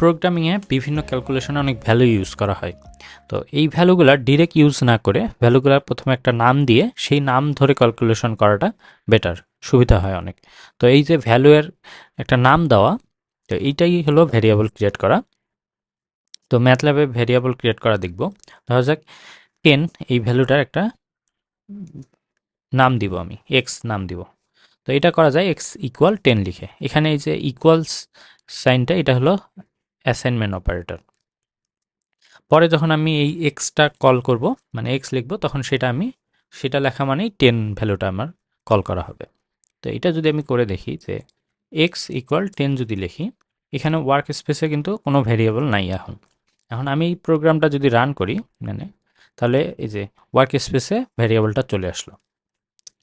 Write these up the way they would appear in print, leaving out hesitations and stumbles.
প্রোগ্রামিংয়ে বিভিন্ন ক্যালকুলেশনে অনেক value use করা হয়। তো এই ভ্যালুগুলা ডিরেক্ট ইউজ না করে ভ্যালুগুলার প্রথমে একটা নাম দিয়ে সেই নাম ধরে ক্যালকুলেশন করাটা বেটার, সুবিধা হয় অনেক। তো এই যে ভ্যালু এর একটা নাম দেওয়া, তো এইটাই হলো ভ্যারিয়েবল ক্রিয়েট করা। তো ম্যাথল্যাবে ভ্যারিয়েবল ক্রিয়েট করা দেখব। ধরা যাক 10, এই ভ্যালুটার একটা নাম দিব, আমি এক্স নাম দিব। তো এটা করা যায় এক্স ইকুয়াল 10 লিখে। এখানে এই যে ইকুয়ালস সাইনটা, এটা হলো অ্যাসাইনমেন্ট অপারেটর। পরে যখন আমি এই এক্সটা কল করব, মানে এক্স লিখব, তখন সেটা লেখা মানেই 10 ভ্যালুটা আমার কল করা হবে। তো এটা যদি আমি করে দেখি যে এক্স ইকুয়াল 10 যদি লিখি, এখানে ওয়ার্ক স্পেসে কিন্তু কোনো ভ্যারিয়েবল নাই। এখন এখন আমি এই প্রোগ্রামটা যদি রান করি, মানে তাহলে এই যে ওয়ার্ক স্পেসে ভ্যারিয়েবলটা চলে আসলো।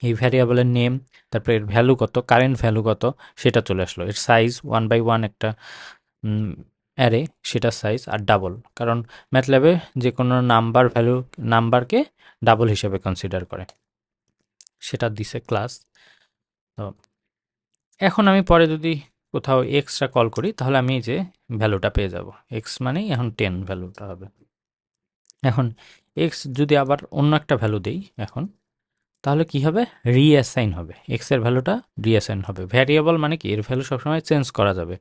এই ভ্যারিয়েবলের নেম, তারপরে এর ভ্যালু কত, কারেন্ট ভ্যালু কত, সেটা চলে আসলো। এর সাইজ 1/1 একটা অ্যারে, সেটা সাইজ আর ডাবল, কারণ ম্যাথল্যাবে যে কোনো নাম্বারকে ডাবল হিসেবে কনসিডার করে, সেটা দিছে ক্লাস। তো এখন আমি পরে যদি কোথাও এক্সট্রা কল করি, তাহলে আমি এই যে ভ্যালুটা পেয়ে যাব। এক্স মানেই এখন 10 ভ্যালুটা হবে। এখন এক্স যদি আবার অন্য একটা ভ্যালু দেই এখন, তাহলে কি হবে? রিঅ্যাসাইন হবে, এক্স এর ভ্যালুটা রিঅ্যাসাইন হবে। ভ্যারিয়েবল মানে কি, এর ভ্যালু সবসময় চেঞ্জ করা যাবে।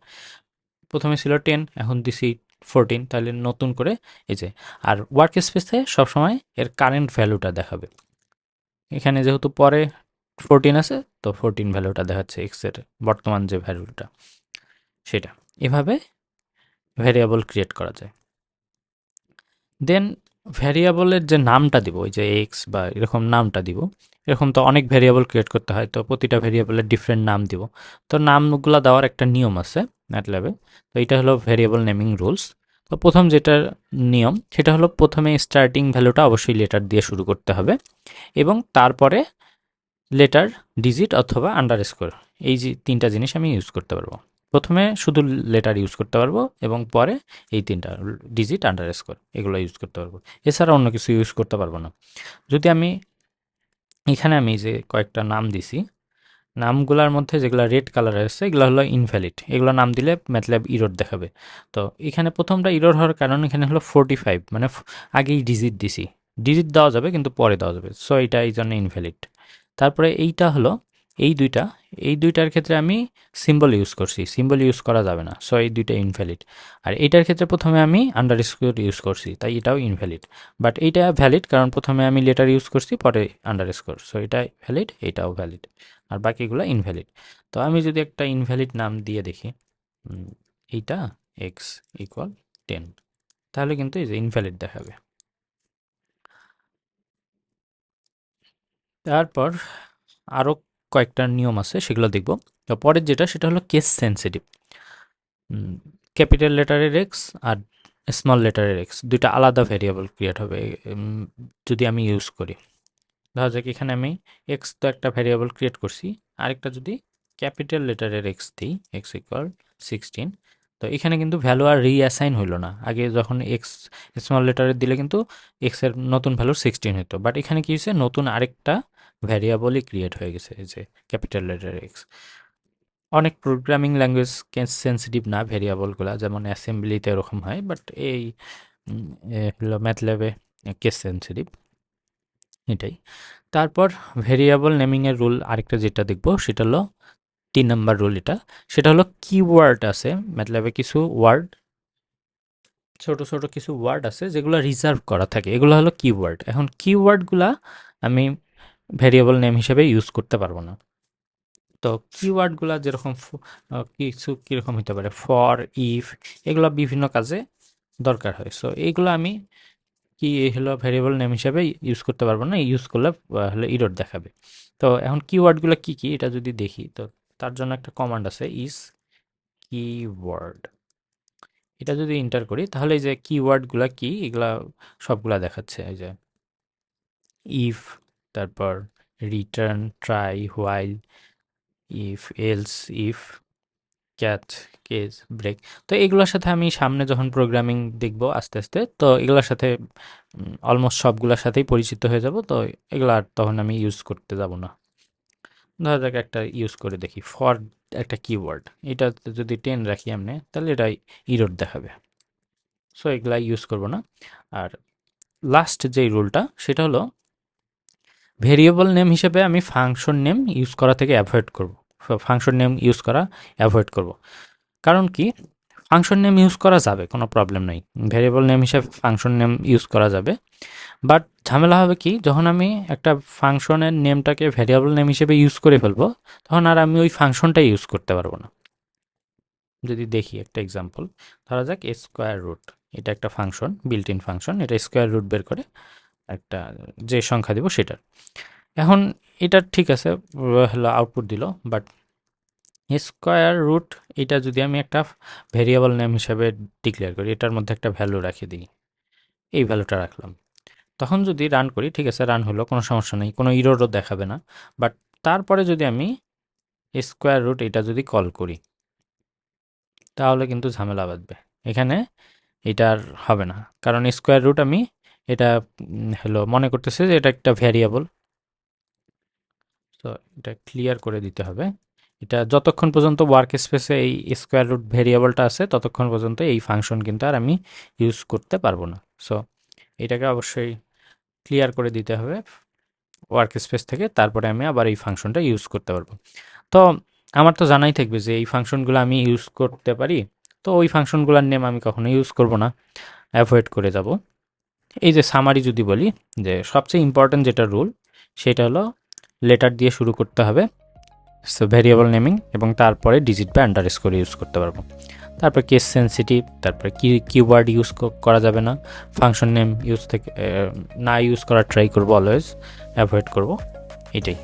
প্রথমে ছিল 10, এখন দিছি 14, তাহলে নতুন করে এই যে। আর ওয়ার্ক স্পেসে সবসময় এর কারেন্ট ভ্যালুটা দেখাবে। এখানে যেহেতু পরে 14 আছে, তো 14 ভ্যালুটা দেখাচ্ছে এক্স এর বর্তমান যে ভ্যালুটা, সেটা। এভাবে ভ্যারিয়েবল ক্রিয়েট করা যায়। দেন ভ্যারিয়েবলের যে নামটা দিব, ওই যে এক্স বা এরকম নামটা দিব, এরকম তো অনেক ভ্যারিয়েবল ক্রিয়েট করতে হয়, তো প্রতিটা ভ্যারিয়েবলের ডিফারেন্ট নাম দিব। তো নামগুলো দেওয়ার একটা নিয়ম আছে ম্যাটল্যাবে। তো এটা হলো ভ্যারিয়েবল নেমিং রুলস। তো প্রথম যেটা নিয়ম, সেটা হলো প্রথমে স্টার্টিং ভ্যালুটা অবশ্যই লেটার দিয়ে শুরু করতে হবে, এবং তারপরে লেটার, ডিজিট অথবা আন্ডারস্কোর, এই যে তিনটা জিনিস আমি ইউজ করতে পারবো। প্রথমে শুধু লেটার ইউজ করতে পারবো, এবং পরে এই তিনটা, ডিজিট, আন্ডারস্কোর, এগুলো ইউজ করতে পারবো। এছাড়া অন্য কিছু ইউজ করতে পারবো না। যদি আমি এখানে আমি যে কয়েকটা নাম দিছি, নামগুলোর মধ্যে যেগুলো রেড কালার আছে, এগুলো হলো ইনভ্যালিড। এগুলো নাম দিলে ম্যাথল্যাব ইরর দেখাবে। তো এখানে প্রথমটা ইরর হওয়ার কারণ, এখানে হলো 45, মানে আগেই ডিজিট দিছি। ডিজিট দেওয়া যাবে কিন্তু পরে দেওয়া যাবে, সো এটা এই জন্য ইনভ্যালিড। তারপরে এইটা হলো, এই দুইটা, এই দুইটার ক্ষেত্রে আমি সিম্বল ইউজ করছি, সিম্বল ইউজ করা যাবে না, সো এই দুইটা ইনভ্যালিড। আর এইটার ক্ষেত্রে প্রথমে আমি আন্ডারস্কোর ইউজ করছি, তাই এটাও ইনভ্যালিড। বাট এইটা ভ্যালিড, কারণ প্রথমে আমি লেটার ইউজ করছি, পরে আন্ডারস্কোর, সো এটা ভ্যালিড, এটাও ভ্যালিড। আর বাকিগুলো ইনভ্যালিড। তো আমি যদি একটা ইনভ্যালিড নাম দিয়ে দেখি, এইটা এক্স ইকুয়াল 10, তাহলে কিন্তু এই যে ইনভ্যালিড দেখাবে। তারপর আরও কয়েকটা নিয়ম আছে, সেগুলো দেখব। তো পরের যেটা, সেটা হলো কেস সেন্সিটিভ। ক্যাপিটাল লেটারের এক্স আর স্মল লেটারের এক্স, দুইটা আলাদা ভেরিয়েবল ক্রিয়েট হবে যদি আমি ইউজ করি। ধরা যাক এখানে আমি এক্স তো একটা ভেরিয়েবল ক্রিয়েট করছি, আরেকটা যদি ক্যাপিটাল লেটারের এক্স দিই, এক্স ইকুয়াল 16, তো এখানে কিন্তু ভ্যালু আর রিঅ্যাসাইন হইলো না। আগে যখন এক্স স্মল লেটারের দিলে কিন্তু এক্স এর নতুন ভ্যালু 16 হতো, বাট এখানে কি হয়েছে, নতুন আরেকটা ভ্যারিয়েবলই ক্রিয়েট হয়ে গেছে, এই যে ক্যাপিটাল লেটারের এক্স। অনেক প্রোগ্রামিং ল্যাঙ্গুয়েজ কেস সেন্সিটিভ না ভেরিয়েবলগুলো, যেমন অ্যাসেম্বলিতে এরকম হয়, বাট এই হলো ম্যাথল্যাবে কেস সেন্সিটিভ, এটাই। তারপর ভেরিয়েবল নেমিংয়ের রুল আরেকটা যেটা দেখবো, সেটা হলো 3 নম্বর রুল। সেটা হলো কিওয়ার্ড আছে ম্যাথল্যাবে, কিছু ওয়ার্ড, ছোট ছোট কিছু ওয়ার্ড আছে যেগুলো রিজার্ভ করা থাকে, এগুলো হলো কিওয়ার্ড। এখন কিওয়ার্ডগুলা আমি ভেরিয়েবল নেম হিসেবে ইউজ করতে পারবো না। তো কিওয়ার্ডগুলা যেরকম কিছু কীরকম হতে পারে, ফর, ইফ, এগুলো বিভিন্ন কাজে দরকার হয়। সো এইগুলো আমি কি হলো ভেরিয়েবল নেম হিসাবে ইউজ করতে পারবো না, ইউজ করলে হলো ইরর দেখাবে। তো এখন কিওয়ার্ডগুলো কি কি এটা যদি দেখি, তো তার জন্য একটা কমান্ড আছে, ইজ কিওয়ার্ড। এটা যদি এন্টার করি, তাহলে এই যে কিওয়ার্ডগুলা কি, এগুলা সবগুলা দেখাচ্ছে। এই যে ইফ, তারপর return, try, while, if, else, if, catch, case, break. তো এগুলোর সাথে আমি সামনে যখন প্রোগ্রামিং দেখব আস্তে আস্তে, তো এগুলোর সাথে অলমোস্ট সবগুলোর সাথেই পরিচিত হয়ে যাব। তো এগুলো আর তখন আমি ইউজ করতে যাব না। ধরা যাক একটা ইউজ করে দেখি, ফর একটা কিওয়ার্ড, এটা যদি 10 রাখি এমনি, তাহলে এটা ইরর দেখাবে। সো এগুলা ইউজ করব না। আর লাস্ট যেই রুলটা সেটা হলো ভেরিয়েবল নেম হিসেবে আমি ফাংশন নেম ইউজ করা থেকে অ্যাভয়েড করব। ফাংশন নেম ইউজ করা অ্যাভয়েড করব। কারণ কি, ফাংশন নেম ইউজ করা যাবে, কোনো প্রবলেম নেই, ভেরিয়েবল নেম হিসেবে ফাংশন নেম ইউজ করা যাবে। বাট ঝামেলা হবে কি, যখন আমি একটা ফাংশনের নেমটাকে ভেরিয়েবল নেম হিসেবে ইউজ করে ফেলবো, তখন আর আমি ওই ফাংশনটাই ইউজ করতে পারবো না। যদি দেখি একটা এক্সাম্পল, ধরা যাক স্কোয়ার রুট, এটা একটা ফাংশন, বিল্ট ইন ফাংশন, এটা স্কোয়ার রুট বের করে একটা যে সংখ্যা দিব সেটার। এখন এটা ঠিক আছে, হলো আউটপুট দিল, বাট স্কোয়ার রুট এটা যদি আমি একটা ভেরিয়েবল নেম হিসেবে ডিক্লেয়ার করি, এটার মধ্যে একটা ভ্যালু রাখে দিই, এই ভ্যালুটা রাখলাম, তখন যদি রান করি, ঠিক আছে রান হলো, কোনো সমস্যা নেই, কোনো ইররও দেখাবে না। বাট তারপরে যদি আমি স্কোয়ার রুট এটা যদি কল করি, তাহলে কিন্তু ঝামেলা বাঁধবে। এখানে এটা আর হবে না, কারণ স্কোয়ার রুট আমি এটা হলো মনে করতেছে যে এটা একটা ভ্যারিয়েবল। তো এটা ক্লিয়ার করে দিতে হবে, এটা যতক্ষণ পর্যন্ত ওয়ার্ক স্পেসে এই স্কোয়ার রুট ভেরিয়েবলটা আছে ততক্ষণ পর্যন্ত এই ফাংশন কিন্তু আর আমি ইউজ করতে পারবো না। সো এটাকে অবশ্যই ক্লিয়ার করে দিতে হবে ওয়ার্ক স্পেস থেকে, তারপরে আমি আবার এই ফাংশনটা ইউজ করতে পারবো। তো আমার তো জানাই থাকবে যে এই ফাংশনগুলো আমি ইউজ করতে পারি, তো ওই ফাংশনগুলোর নেম আমি কখনো ইউজ করব না, অ্যাভয়েড করে যাব। এই যে সামারি যদি বলি, যে সবচেয়ে ইম্পর্ট্যান্ট যেটা রুল সেটা হলো লেটার দিয়ে শুরু করতে হবে ভেরিয়েবল নেমিং, এবং তারপরে ডিজিট বা আন্ডারস্কোর ইউজ করতে পারবো। তারপর কেস সেন্সিটিভ, তারপরে কিওয়ার্ড ইউজ করা যাবে না, ফাংশন নেম ইউজ থেকে না ইউজ করার ট্রাই করবো, অলওয়েজ অ্যাভয়েড করব, এটাই।